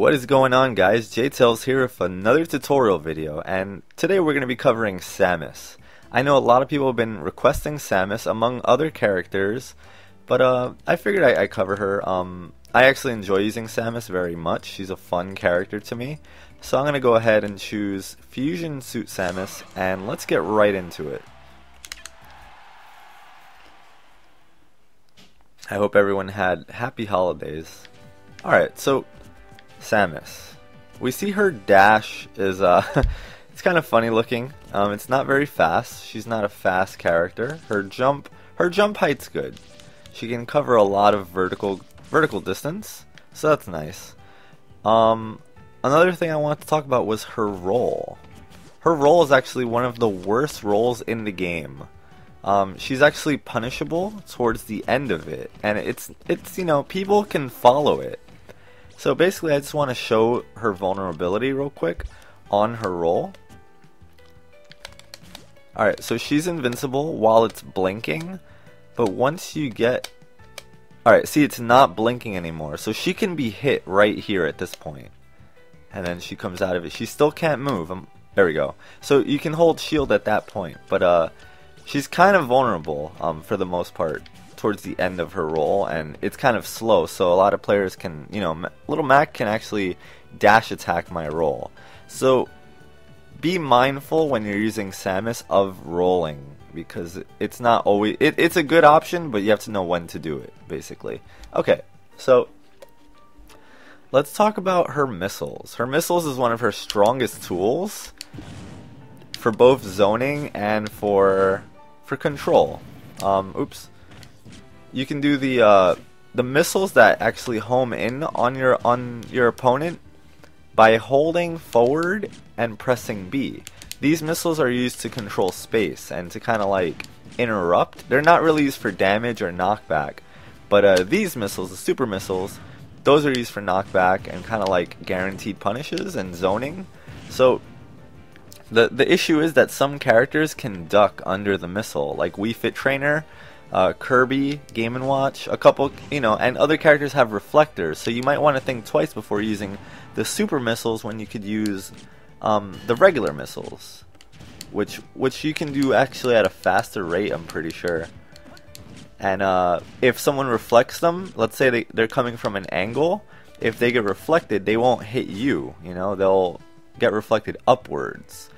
What is going on, guys? JTails here with another tutorial video, and today we're going to be covering Samus. I know a lot of people have been requesting Samus among other characters, but I figured I'd cover her. I actually enjoy using Samus very much. She's a fun character to me. So I'm going to go ahead and choose Fusion Suit Samus, and let's get right into it. I hope everyone had happy holidays. Alright, so Samus. We see her dash is it's kind of funny looking. It's not very fast. She's not a fast character. Her jump height's good. She can cover a lot of vertical distance, so that's nice. Another thing I wanted to talk about was her roll. Her roll is actually one of the worst rolls in the game. She's actually punishable towards the end of it, and it's you know, people can follow it. So basically I just want to show her vulnerability real quick on her roll. Alright, so she's invincible while it's blinking, but once you get... Alright, see, it's not blinking anymore, so she can be hit right here at this point. And then she comes out of it. She still can't move. There we go. So you can hold shield at that point, but she's kind of vulnerable for the most part towards the end of her roll, and it's kind of slow, so a lot of players can, you know, Little Mac can actually dash attack my roll. So be mindful when you're using Samus of rolling, because it's not always, it's a good option, but you have to know when to do it, basically. Okay, so let's talk about her missiles. Her missiles is one of her strongest tools for both zoning and for control. Oops. You can do the missiles that actually home in on your opponent by holding forward and pressing B. These missiles are used to control space and to kind of like interrupt. They're not really used for damage or knockback, but these missiles, the super missiles, those are used for knockback and kind of like guaranteed punishes and zoning. So the issue is that some characters can duck under the missile, like Wii Fit Trainer, Kirby, Game & Watch, a couple, you know, and other characters have reflectors, so you might want to think twice before using the super missiles when you could use the regular missiles, which you can do actually at a faster rate, I'm pretty sure. And if someone reflects them, let's say they're coming from an angle, if they get reflected, they won't hit you, you know, they'll get reflected upwards.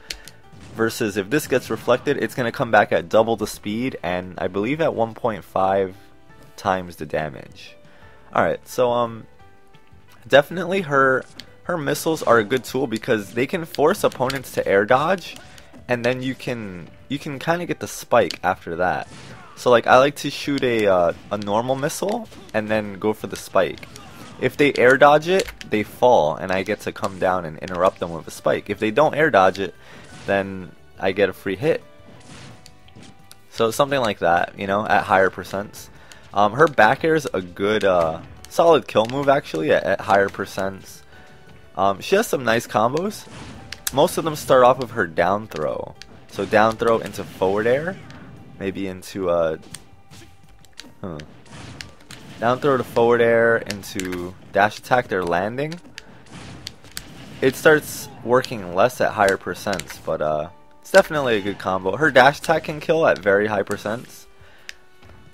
Versus if this gets reflected, it's going to come back at double the speed, and I believe at 1.5 times the damage. Alright, so definitely her missiles are a good tool because they can force opponents to air dodge, and then you can kind of get the spike after that. So like I like to shoot a normal missile and then go for the spike. If they air dodge it, they fall, and I get to come down and interrupt them with a spike. If they don't air dodge it, then I get a free hit. So something like that, you know, at higher percents. Her back air is a good, solid kill move actually at higher percents. She has some nice combos. Most of them start off with her down throw. So down throw into forward air, maybe into down throw to forward air into dash attack. They're landing. It starts working less at higher percents, but it's definitely a good combo. Her dash attack can kill at very high percents,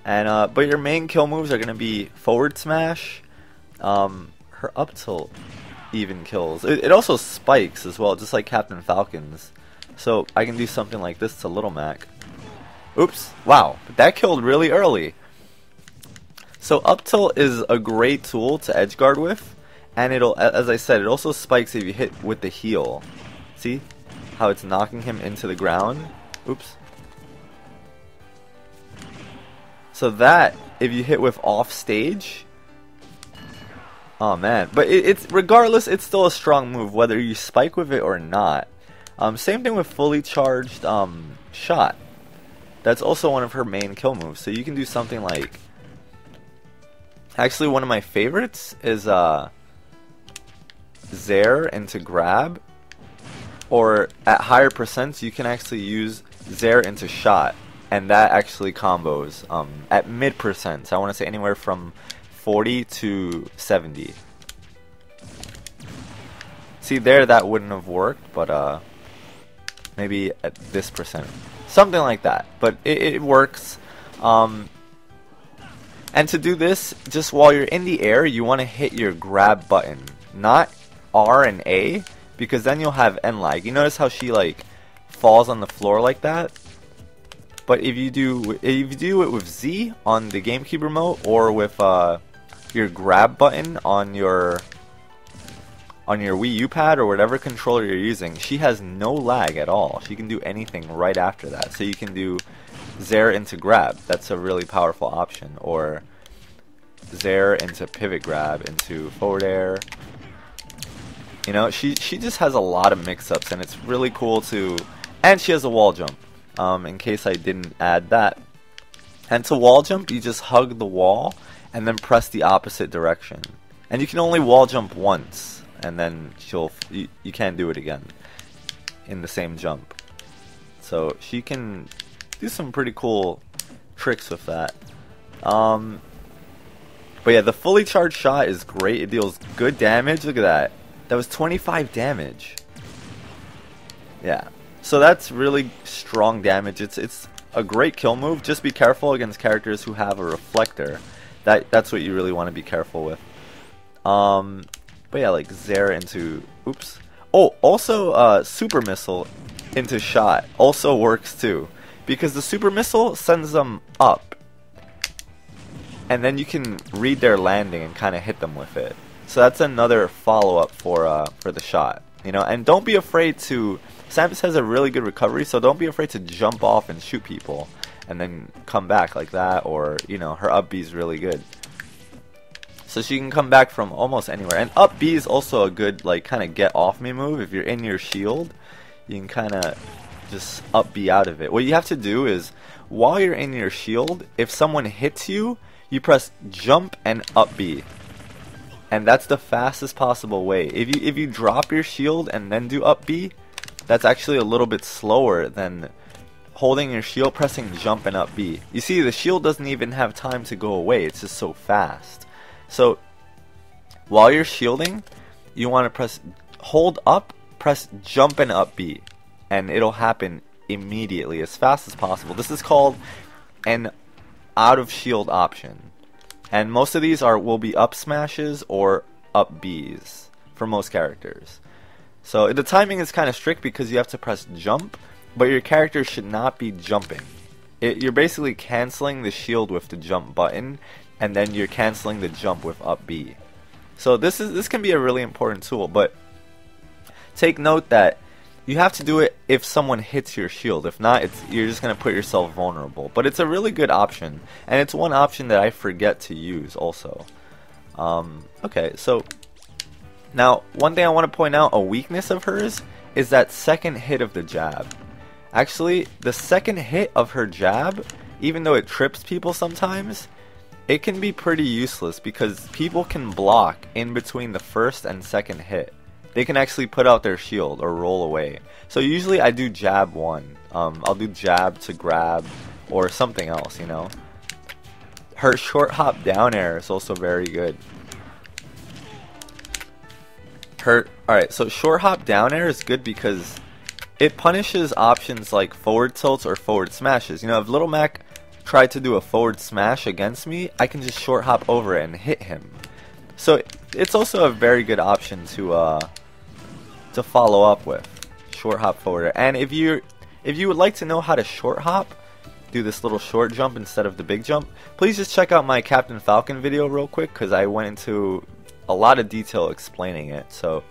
and but your main kill moves are gonna be forward smash. Her up tilt even kills. It also spikes as well, just like Captain Falcon's. So I can do something like this to Little Mac. Oops! Wow, that killed really early. So up tilt is a great tool to edgeguard with. And it'll, as I said, it also spikes if you hit with the heel. See how it's knocking him into the ground? Oops. So that, if you hit with off stage, oh man. But it's regardless, it's still a strong move whether you spike with it or not. Same thing with fully charged shot. That's also one of her main kill moves. So you can do something like, actually one of my favorites is Zair into grab, or at higher percents you can actually use Zair into shot, and that actually combos at mid percents. I want to say anywhere from 40 to 70. See there, that wouldn't have worked, but maybe at this percent. Something like that. But it works. And to do this, just while you're in the air, you want to hit your grab button. Not R and A, because then you'll have end lag. You notice how she like falls on the floor like that? But if you do it with Z on the GameCube remote, or with your grab button on your Wii U pad or whatever controller you're using, she has no lag at all. She can do anything right after that. So you can do Zair into grab. That's a really powerful option. Or Zair into pivot grab into forward air. You know, she just has a lot of mix-ups, and it's really cool to... And she has a wall jump, in case I didn't add that. And to wall jump, you just hug the wall and then press the opposite direction. And you can only wall jump once, and then you can't do it again in the same jump. So she can do some pretty cool tricks with that. But yeah, the fully charged shot is great. It deals good damage. Look at that. That was 25 damage. Yeah. So that's really strong damage. It's a great kill move. Just be careful against characters who have a reflector. That's what you really want to be careful with. But yeah, like Zair into... Oops. Oh, also Super Missile into shot also works too. Because the Super Missile sends them up. And then you can read their landing and kind of hit them with it. So that's another follow-up for the shot, you know. And don't be afraid to... Samus has a really good recovery, so don't be afraid to jump off and shoot people, and then come back like that. Or, you know, her up B is really good, so she can come back from almost anywhere. And up B is also a good like kind of get off me move. If you're in your shield, you can kind of just up B out of it. What you have to do is, while you're in your shield, if someone hits you, you press jump and up B. And that's the fastest possible way. If you drop your shield and then do up B, that's actually a little bit slower than holding your shield, pressing jump and up B. You see, the shield doesn't even have time to go away. It's just so fast. So while you're shielding, you want to hold up, press jump and up B, and it'll happen immediately, as fast as possible. This is called an out of shield option. And most of these will be up smashes or up Bs for most characters. So the timing is kind of strict because you have to press jump, but your character should not be jumping. You're basically canceling the shield with the jump button, and then you're canceling the jump with up B. So this can be a really important tool, but take note that you have to do it if someone hits your shield. If not, you're just going to put yourself vulnerable. But it's a really good option, and it's one option that I forget to use also. Okay, so now one thing I want to point out, a weakness of hers, is that second hit of the jab. Actually, the second hit of her jab, even though it trips people sometimes, it can be pretty useless because people can block in between the first and second hit. They can actually put out their shield or roll away. So usually I do jab one. I'll do jab to grab or something else, you know. Her short hop down air is also very good. Alright, so short hop down air is good because it punishes options like forward tilts or forward smashes. You know, if Little Mac tried to do a forward smash against me, I can just short hop over it and hit him. So it's also a very good option to follow up with. Short hop forward. And if you would like to know how to short hop, do this little short jump instead of the big jump, please just check out my Captain Falcon video real quick, because I went into a lot of detail explaining it. So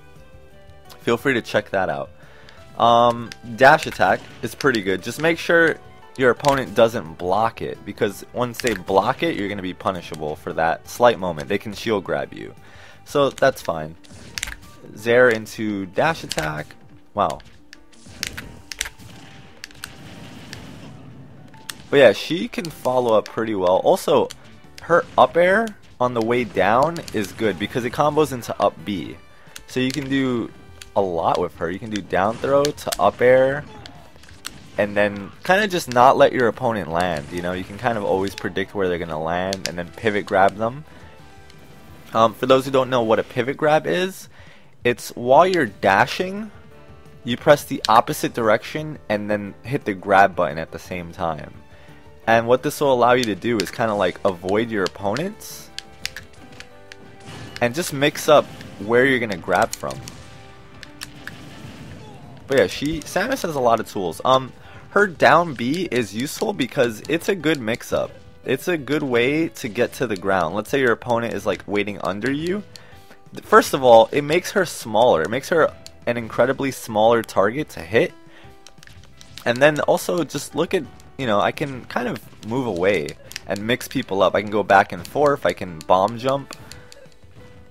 feel free to check that out. Dash attack is pretty good. Just make sure your opponent doesn't block it, because once they block it, you're going to be punishable for that slight moment. They can shield grab you. So that's fine. Zair into dash attack. Wow. But yeah, she can follow up pretty well. Also, her up air on the way down is good because it combos into up B. So you can do a lot with her. You can do down throw to up air, and then kind of just not let your opponent land. You know, you can kind of always predict where they're going to land and then pivot grab them. For those who don't know what a pivot grab is, it's while you're dashing, you press the opposite direction and then hit the grab button at the same time. And what this will allow you to do is kind of like avoid your opponents and just mix up where you're going to grab from. But yeah, Samus has a lot of tools. Her down B is useful because it's a good mix-up. It's a good way to get to the ground. Let's say your opponent is like waiting under you. First of all, it makes her smaller. It makes her an incredibly smaller target to hit. And then also just look at, you know, I can kind of move away and mix people up. I can go back and forth. I can bomb jump.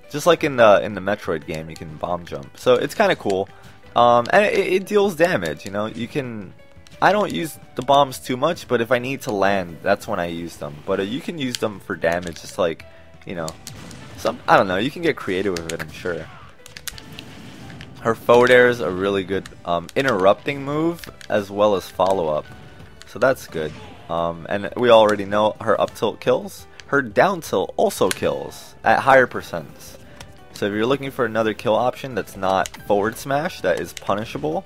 Just like in the Metroid game, you can bomb jump. So it's kind of cool. And it deals damage, you know. You can... I don't use the bombs too much, but if I need to land, that's when I use them. But you can use them for damage, just like, you know, I don't know, you can get creative with it, I'm sure. Her forward air is a really good interrupting move, as well as follow-up. So that's good. And we already know her up tilt kills. Her down tilt also kills at higher percents. So if you're looking for another kill option that's not forward smash, that is punishable,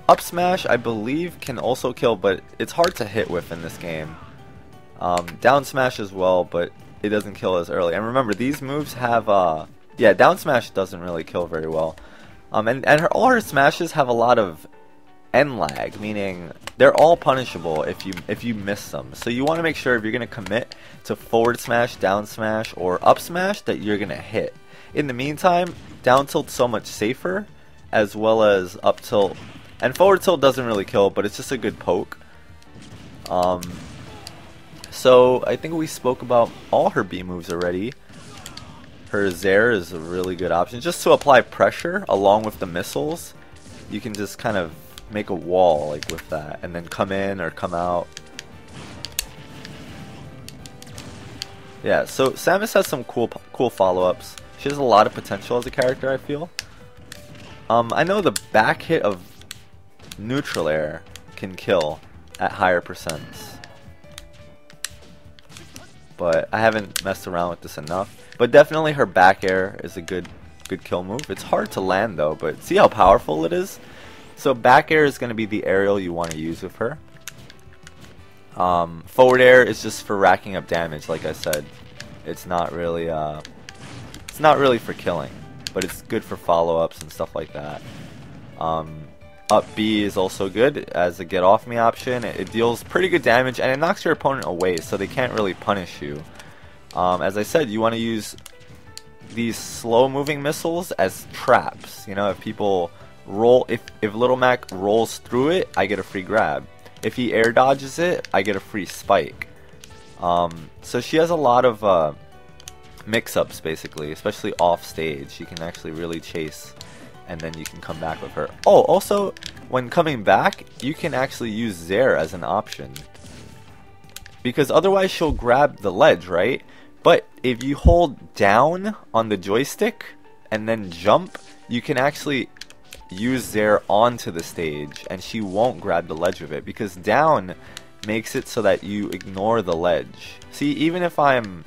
up smash, I believe, can also kill, but it's hard to hit with in this game. Down smash as well, but it doesn't kill as early. And remember, these moves have, yeah, down smash doesn't really kill very well. And all her smashes have a lot of end lag, meaning they're all punishable if you miss them. So you want to make sure if you're going to commit to forward smash, down smash, or up smash that you're going to hit. In the meantime, down tilt's so much safer, as well as up tilt. And forward tilt doesn't really kill, but it's just a good poke. So I think we spoke about all her B moves already. Her Zair is a really good option. Just to apply pressure along with the missiles, you can just kind of make a wall like with that, and then come in or come out. Yeah, so Samus has some cool follow-ups. She has a lot of potential as a character, I feel. I know the back hit of neutral air can kill at higher percents, but I haven't messed around with this enough. But definitely her back air is a good kill move. It's hard to land though, but see how powerful it is? So back air is going to be the aerial you want to use with her. Forward air is just for racking up damage, like I said. It's not really for killing, but it's good for follow-ups and stuff like that. Up B is also good as a get off me option. It deals pretty good damage and it knocks your opponent away, so they can't really punish you. As I said, you want to use these slow moving missiles as traps. You know, if people roll, if Little Mac rolls through it, I get a free grab. If he air dodges it, I get a free spike. So she has a lot of mix-ups basically, especially off stage. You can actually really chase, and then you can come back with her. Oh, also, when coming back, you can actually use Zair as an option, because otherwise she'll grab the ledge, right? But if you hold down on the joystick and then jump, you can actually use Zair onto the stage, and she won't grab the ledge of it, because down makes it so that you ignore the ledge. See, even if I'm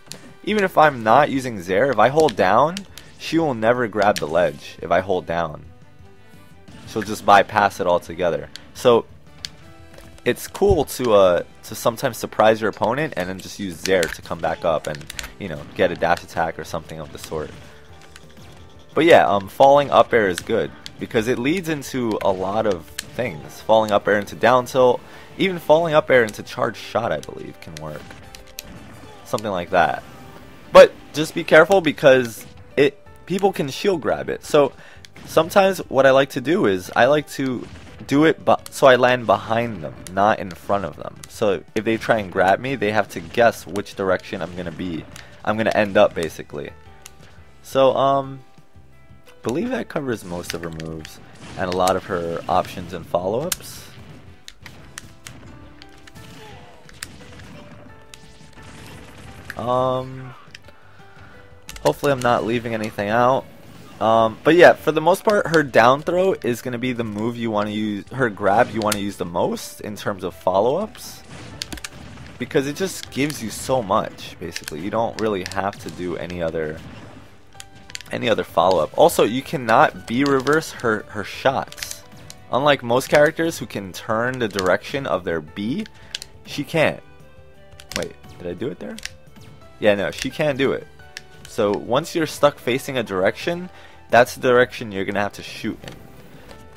not using Zair, if I hold down, she will never grab the ledge. If I hold down, she'll just bypass it altogether. So it's cool to sometimes surprise your opponent and then just use Zair to come back up and, you know, get a dash attack or something of the sort. But yeah, falling up air is good because it leads into a lot of things. Falling up air into down tilt, even falling up air into charged shot, I believe, can work. Something like that. But just be careful because people can shield grab it. So sometimes what I like to do is I like to do it so I land behind them, not in front of them. So if they try and grab me, they have to guess which direction I'm gonna end up basically. So believe that covers most of her moves and a lot of her options and follow-ups. Hopefully I'm not leaving anything out. But yeah, for the most part, her down throw is going to be the move you want to use, her grab you want to use the most in terms of follow-ups. Because it just gives you so much, basically. You don't really have to do any other any other follow-up. Also, you cannot B reverse her shots. Unlike most characters who can turn the direction of their B, she can't. Wait, did I do it there? Yeah, no, she can't do it. So once you're stuck facing a direction, that's the direction you're gonna have to shoot in.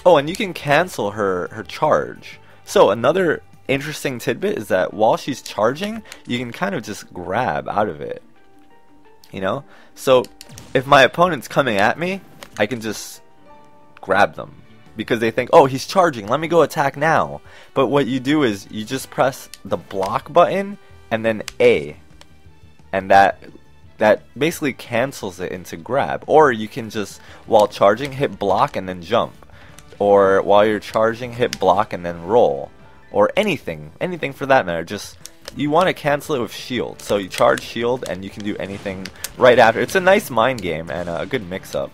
Oh, and you can cancel her charge. So another interesting tidbit is that while she's charging, you can kind of just grab out of it. You know? So if my opponent's coming at me, I can just grab them. Because they think, oh, he's charging, let me go attack now. But what you do is you just press the block button and then A. And that basically cancels it into grab. Or you can just, while charging, hit block and then jump. Or while you're charging, hit block and then roll. Or anything for that matter. Just, you want to cancel it with shield. So you charge shield and you can do anything right after. It's a nice mind game and a good mix-up.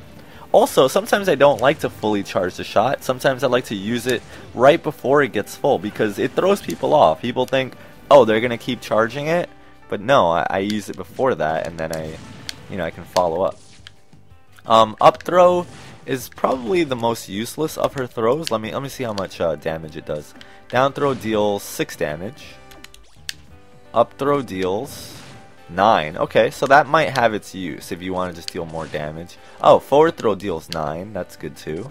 Also, sometimes I don't like to fully charge the shot. Sometimes I like to use it right before it gets full because it throws people off. People think, oh, they're going to keep charging it. But no, I use it before that and then I can follow up. Up throw is probably the most useless of her throws. Let me see how much damage it does. Down throw deals 6 damage. Up throw deals 9. Okay, so that might have its use if you want to just deal more damage. Oh, forward throw deals 9. That's good too.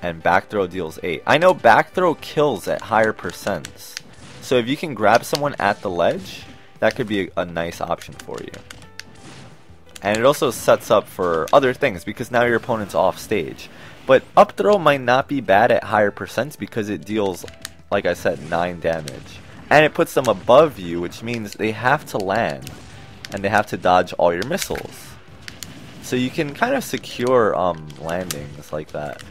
And back throw deals 8. I know back throw kills at higher percents. So if you can grab someone at the ledge, that could be a nice option for you. And it also sets up for other things because now your opponent's off stage. But up throw might not be bad at higher percents because it deals, like I said, 9 damage. And it puts them above you, which means they have to land. And they have to dodge all your missiles. So you can kind of secure landings like that.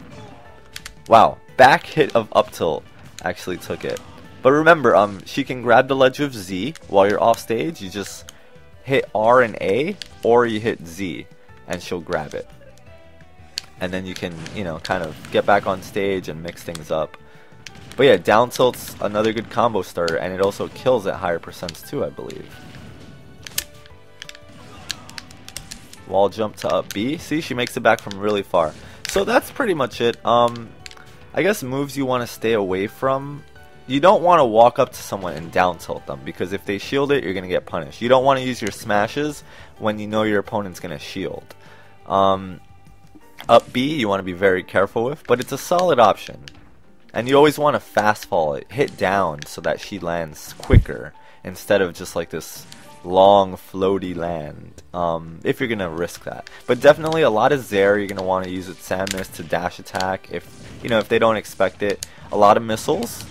Wow, back hit of up tilt actually took it. But remember, she can grab the ledge with Z while you're off stage. You just hit R and A, or you hit Z, and she'll grab it. And then you can, kind of get back on stage and mix things up. But yeah, down tilt's another good combo starter, and it also kills at higher percents too, I believe. Wall jump to up B. See, she makes it back from really far. So that's pretty much it. I guess moves you want to stay away from. You don't want to walk up to someone and down tilt them, because if they shield it, you're going to get punished. You don't want to use your smashes when you know your opponent's going to shield. Up B, you want to be very careful with, but it's a solid option. And you always want to fast fall it, hit down so that she lands quicker, instead of just like this long floaty land, if you're going to risk that. But definitely a lot of Zair you're going to want to use with Samus to dash attack if they don't expect it. A lot of missiles.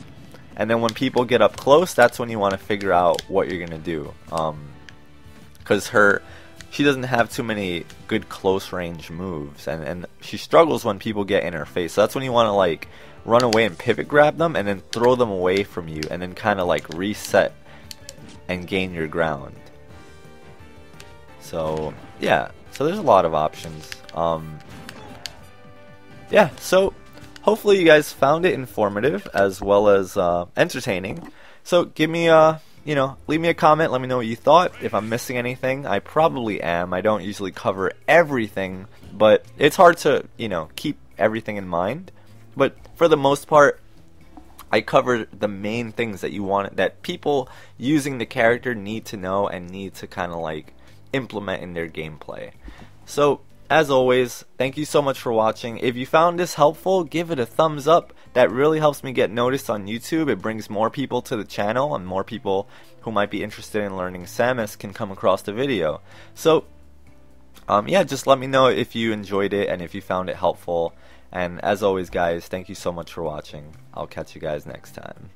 And then when people get up close, that's when you want to figure out what you're going to do. Because she doesn't have too many good close range moves. And she struggles when people get in her face. So that's when you want to like run away and pivot grab them and then throw them away from you. And then kind of like reset and gain your ground. So yeah, so there's a lot of options. Yeah, so hopefully you guys found it informative as well as entertaining. So give me leave me a comment, let me know what you thought. If I'm missing anything, I probably am. I don't usually cover everything, but it's hard to, keep everything in mind. But for the most part, I covered the main things that people using the character need to know and need to kind of like implement in their gameplay. So as always, thank you so much for watching. If you found this helpful, give it a thumbs up. That really helps me get noticed on YouTube. It brings more people to the channel, and more people who might be interested in learning Samus can come across the video. So yeah, just let me know if you enjoyed it and if you found it helpful. And as always guys, thank you so much for watching. I'll catch you guys next time.